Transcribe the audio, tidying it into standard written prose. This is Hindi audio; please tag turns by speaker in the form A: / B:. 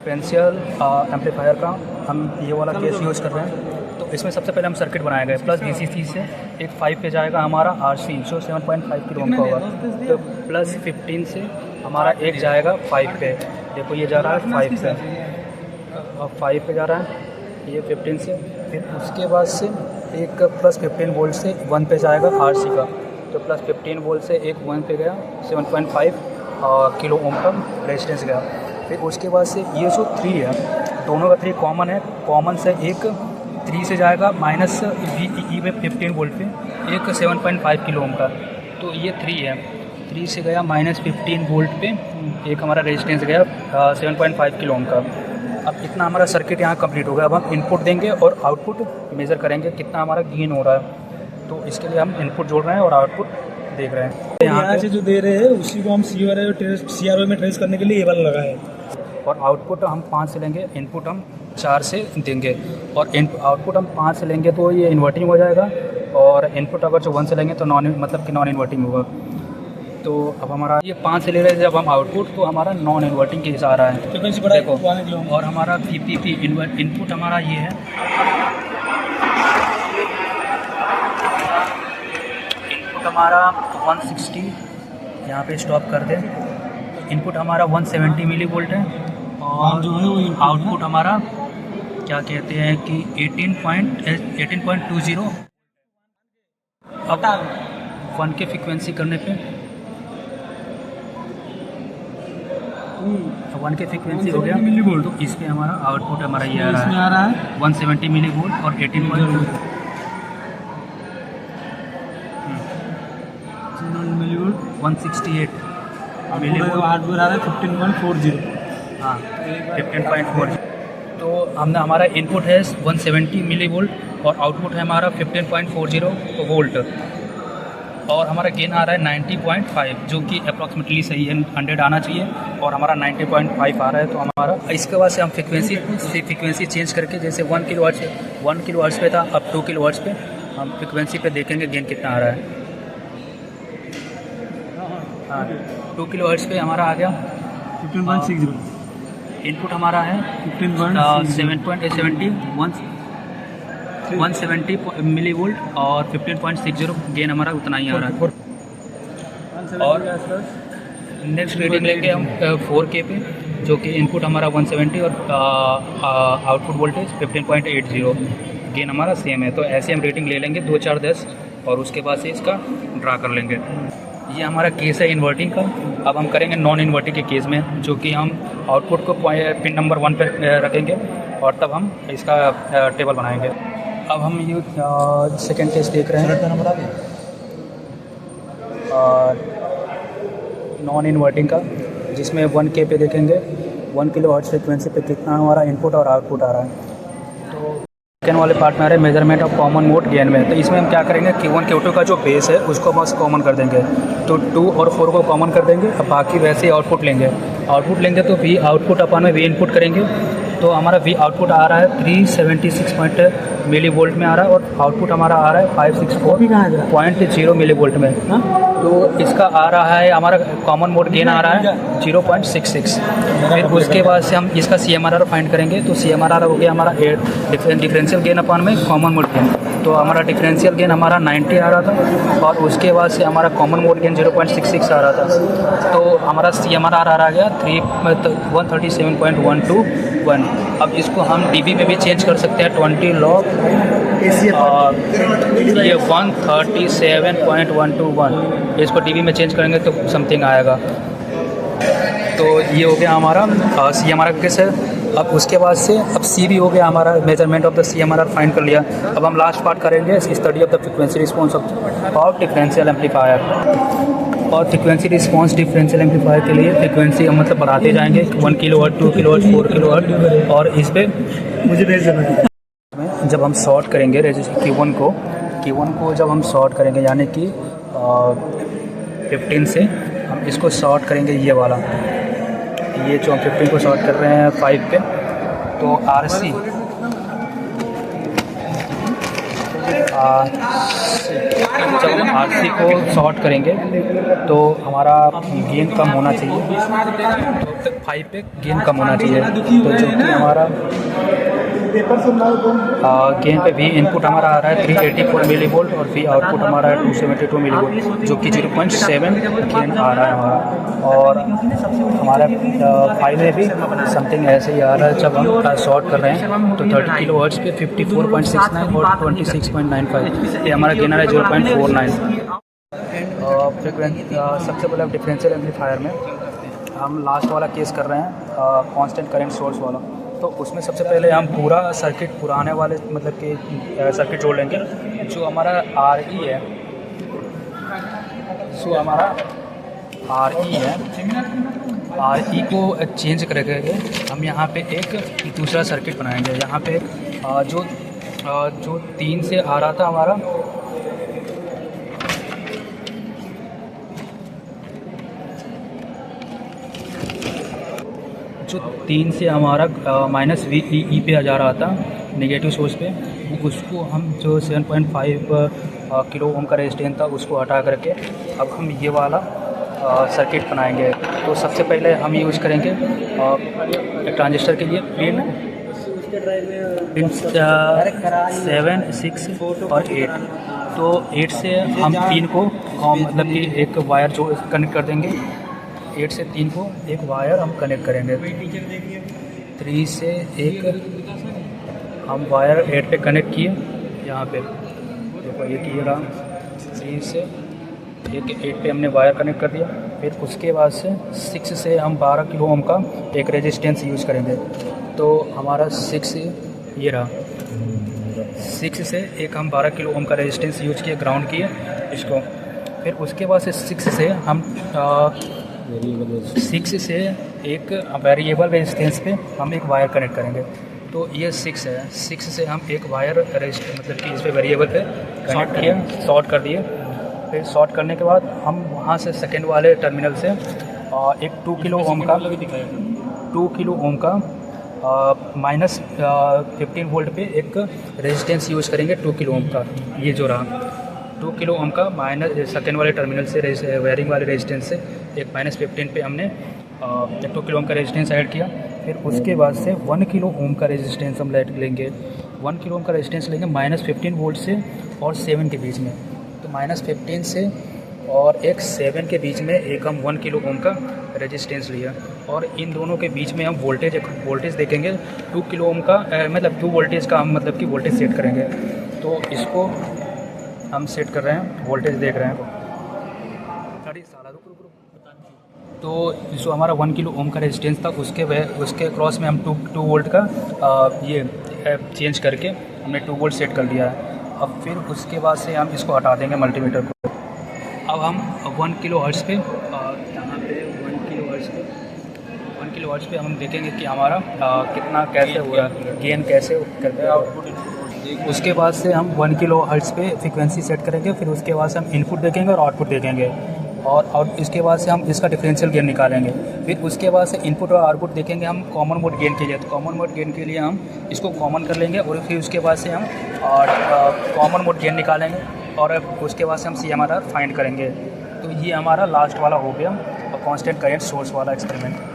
A: डिफरेंशियल एम्पलीफायर का हम ये वाला केस यूज़ कर रहे हैं। तो इसमें सबसे पहले हम सर्किट बनाए गए प्लस VCC से एक 5 पे जाएगा हमारा RC जो 7.5 किलो ओम का होगा। तो प्लस 15 से हमारा एक जाएगा 5 पे, देखो ये जा रहा है 5 पे, अब 5 पे जा रहा है ये 15 से। फिर उसके बाद से एक प्लस 15 वोल्ट से 1 पे जाएगा RC का, तो प्लस 15 वोल्ट से एक 1 पे गया 7.5 किलो ओम का रेजिस्टेंस गया। फिर उसके बाद से ये जो 3 है दोनों का 3 कॉमन है, कॉमन से एक 3 से जाएगा माइनस VEE में 15 वोल्ट पे एक 7.5 किलो ओम का, तो ये 3 है। 3 से गया माइनस 15 वोल्ट पे एक हमारा रेजिस्टेंस गया 7.5 किलो ओम का। अब इतना हमारा सर्किट यहाँ कंप्लीट हो गया। अब हम इनपुट देंगे और आउटपुट मेज़र करेंगे कितना हमारा गेन हो रहा है। तो इसके लिए हम इनपुट जोड़ रहे हैं और आउटपुट देख रहे हैं।
B: यहाँ से जो दे रहे हैं उसी को हम CRO में ट्रेस करने के लिए ये वाला लगा है।
A: और आउटपुट हम 5 से लेंगे, इनपुट हम 4 से देंगे। और आउटपुट हम 5 से लेंगे तो ये इन्वर्टिंग हो जाएगा, और इनपुट अगर जो 1 से लेंगे तो मतलब कि नॉन इन्वर्टिंग होगा। तो अब हमारा ये 5 से ले रहे थे जब हम आउटपुट, तो हमारा नॉन इन्वर्टिंग केस आ रहा है, देखो। और हमारा PPP इनपुट हमारा ये है, इनपुट हमारा 160, यहाँ पे स्टॉप कर दें। इनपुट हमारा 170 मिली वोल्ट है, और आउटपुट हमारा क्या कहते हैं कि 18.20। अब 1 के फ्रीक्वेंसी करने पे 1 के फ्रीक्वेंसी हो गया
B: मिली वोल्ट,
A: तो इस पे हमारा आउटपुट हमारा ये आ रहा है 170 मिली वोल्ट और 18.2
B: millivolt
A: 168 millivolt.
B: Output आ रहा है 15.40।
A: हाँ 15.4। तो हमने हमारा इनपुट है 170 मिली वोल्ट और आउटपुट है हमारा 15.40 वोल्ट, और हमारा गेन आ रहा है 90.5, जो कि अप्रॉक्सीमेटली सही है, 100 आना चाहिए, और हमारा 90.5 आ रहा है। तो हमारा इसके बाद से हम फ्रीक्वेंसी चेंज करके, जैसे 1 किलोहर्ट्ज़ पे था, अब 2 किलोहर्ट्ज़ पे हम फ्रीक्वेंसी पे देखेंगे गेन कितना आ रहा है। हाँ 2 किलोहर्ट्ज़ पे हमारा आ गया
B: 15.60।
A: इनपुट हमारा है 7.70 170 मिली वोल्ट और 15.60 गेन हमारा उतना ही आ रहा है। और नेक्स्ट रीडिंग लेंगे हम 4K पे, जो कि इनपुट हमारा 170 और आउटपुट वोल्टेज 15.80 गेन हमारा सेम है। तो ऐसे हम रेटिंग ले लेंगे 2 4 10, और उसके बाद से इसका ड्रा कर लेंगे। ये हमारा केस है इन्वर्टिंग का। अब हम करेंगे नॉन इन्वर्टिंग के केस में, जो कि हम आउटपुट को पिन नंबर 1 पे रखेंगे और तब हम इसका टेबल बनाएंगे। अब हम ये सेकेंड केस देख रहे हैं नॉन इन्वर्टिंग का, जिसमें 1K पे देखेंगे 1 किलोहर्ट्ज़ फ्रीक्वेंसी पे कितना हमारा इनपुट और आउटपुट आ रहा है। तो सेकेंड वाले पार्ट में आ रहे हैं measurement of common mode gain में। तो इसमें हम क्या करेंगे, Q1 Q2 का जो बेस है उसको बस कॉमन कर देंगे, तो 2 और 4 को कॉमन कर देंगे। अब बाकी वैसे आउटपुट लेंगे तो V आउटपुट अपन में V इनपुट करेंगे, तो हमारा V आउटपुट आ रहा है 376 मिली वोल्ट में आ रहा है, और आउटपुट हमारा आ रहा है 564.0 मिली वोल्ट में। तो इसका आ रहा है हमारा कॉमन मोड गेन आ रहा है 0.66। फिर उसके बाद से हम इसका CMRR फाइंड करेंगे, तो CMRR हो गया हमारा डिफरेंशियल गेन अपन में कॉमन मोड गेन। तो हमारा डिफरेंशियल गेन हमारा 90 आ रहा था, और उसके बाद से हमारा कॉमन मोड गेन 0.66 आ रहा था। तो हमारा CMRR आ गया 137.121। अब इसको हम dB में भी चेंज कर सकते हैं, 20 log ये 137.121। इसको dB में चेंज करेंगे तो समथिंग आएगा। तो ये हो गया हमारा CMRR केस है। अब उसके बाद से अब C भी हो गया हमारा, measurement of the CMRR find कर लिया। अब हम लास्ट पार्ट करेंगे study of the frequency response of differential amplifier. और फ्रीक्वेंसी रिस्पॉन्स डिफरेंशियल एम्पलीफायर के लिए फ्रीक्वेंसी हम मतलब बढ़ाते जाएंगे, 1 किलोहर्ट्ज़ 2 किलोहर्ट्ज़ 4 किलोहर्ट्ज़, और इस पर मुझे भेज देना। जब हम शॉर्ट करेंगे Q1 को जब हम शॉर्ट करेंगे, यानी कि 15 से हम इसको शॉर्ट करेंगे, ये वाला, ये जो हम 15 को शॉर्ट कर रहे हैं 5 पे, तो RC जब हम RC को शॉर्ट करेंगे तो हमारा गेन कम होना चाहिए, तो 5 पे गेन कम होना चाहिए। तो जो कि हमारा गेन पे V इनपुट हमारा आ रहा है 384 मिली वोल्ट और V आउटपुट हमारा है 272 मिली वोल्ट, जो कि 0.7 गेन आ रहा है हमारा। और हमारा 5 में भी समथिंग ऐसे ही आ रहा है। जब हम शॉर्ट कर रहे हैं तो 30 किलो हर्ट्ज पे 54.69 और 26.95 ये हमारा गेन आ रहा है 0.49। सबसे पहले डिफरेंशियल एम्पलीफायर में हम लास्ट वाला केस कर रहे हैं, कांस्टेंट करंट सोर्स वाला। तो उसमें सबसे पहले हम पूरा सर्किट पुराने वाले मतलब कि सर्किट जोड़ लेंगे। जो हमारा RE है, RE को चेंज करके हम यहाँ पे एक दूसरा सर्किट बनाएंगे। यहाँ पे जो 3 से आ रहा था हमारा, जो 3 से हमारा -VEE पे जा रहा था नेगेटिव सोर्स पे, उसको हम जो 7.5 किलो ओम का रेजिस्टेंस था उसको हटा करके अब हम ये वाला सर्किट बनाएंगे। तो सबसे पहले हम यूज़ करेंगे ट्रांजिस्टर के लिए पिन 7, 6 और 8। तो 8 से हम 3 को मतलब कि एक वायर जो कनेक्ट कर देंगे। 8 से 3 को एक वायर हम कनेक्ट करेंगे। 3 से एक हम वायर 8 पे कनेक्ट किए, यहाँ पे देखो ये किए रहा। 3 से एक 8 पे हमने वायर कनेक्ट कर दिया। फिर उसके बाद से 6 से हम 12 किलो ओम का एक रेजिस्टेंस यूज़ करेंगे। तो हमारा 6 ये रहा। 6 से एक हम 12 किलो ओम का रेजिस्टेंस यूज़ किए, ग्राउंड किए इसको। फिर उसके बाद से 6 से हम 6 से एक वेरिएबल रेजिस्टेंस पे हम एक वायर कनेक्ट करेंगे। तो ये 6 है, 6 से हम एक वायर मतलब कि इस पे वेरिएबल पे कनेक्ट किया, शॉर्ट कर दिए। फिर शॉर्ट करने के बाद हम वहाँ से सेकेंड वाले टर्मिनल से एक 2 किलो ओम का -15 वोल्ट पे एक रेजिस्टेंस यूज़ करेंगे 2 किलो ओम का। ये जो रहा 2 किलो ओम का सेकेंड वाले टर्मिनल से वायरिंग वाले रेजिस्टेंस से एक -15 पे हमने 2 किलो ओम का रेजिस्टेंस ऐड किया। फिर उसके बाद से 1 किलो ओम का रेजिस्टेंस हम लेंगे। 1 किलो ओम का रेजिस्टेंस लेंगे -15 वोल्ट से और 7 के बीच में। तो -15 से और एक 7 के बीच में एक हम 1 किलो ओम का रेजिस्टेंस लिया। और इन दोनों के बीच में हम वोल्टेज देखेंगे 2 किलो ओम का, मतलब 2 वोल्टेज का हम मतलब कि वोल्टेज सेट करेंगे। तो इसको हम सेट कर रहे हैं, वोल्टेज देख रहे हैं। तो जो हमारा 1 किलो ओम का रेजिस्टेंस था उसके क्रॉस में हम 2 वोल्ट का ये चेंज करके हमने 2 वोल्ट सेट कर दिया है। अब फिर उसके बाद से हम इसको हटा देंगे मल्टीमीटर को। अब हम 1 किलो हर्ट्ज पे यहाँ पे 1 किलो हर्ट्ज पे हम देखेंगे कि हमारा कितना कैसे हुआ, गेन कैसे करते हैं। उसके बाद से हम 1 किलो हर्ट्ज पे फ्रीक्वेंसी सेट करेंगे। फिर उसके बाद से हम इनपुट देखेंगे और आउटपुट देखेंगे, और इसके बाद से हम इसका डिफरेंशियल गेन निकालेंगे। फिर उसके बाद से इनपुट और आउटपुट देखेंगे हम कॉमन मोड गेन के लिए। तो कॉमन मोड गेन के लिए हम इसको कॉमन कर लेंगे और फिर उसके बाद से हम कॉमन मोड गेन निकालेंगे और उसके बाद से हम CMRR फाइंड करेंगे। तो ये हमारा लास्ट वाला हो गया कांस्टेंट करंट सोर्स वाला एक्सपेरिमेंट।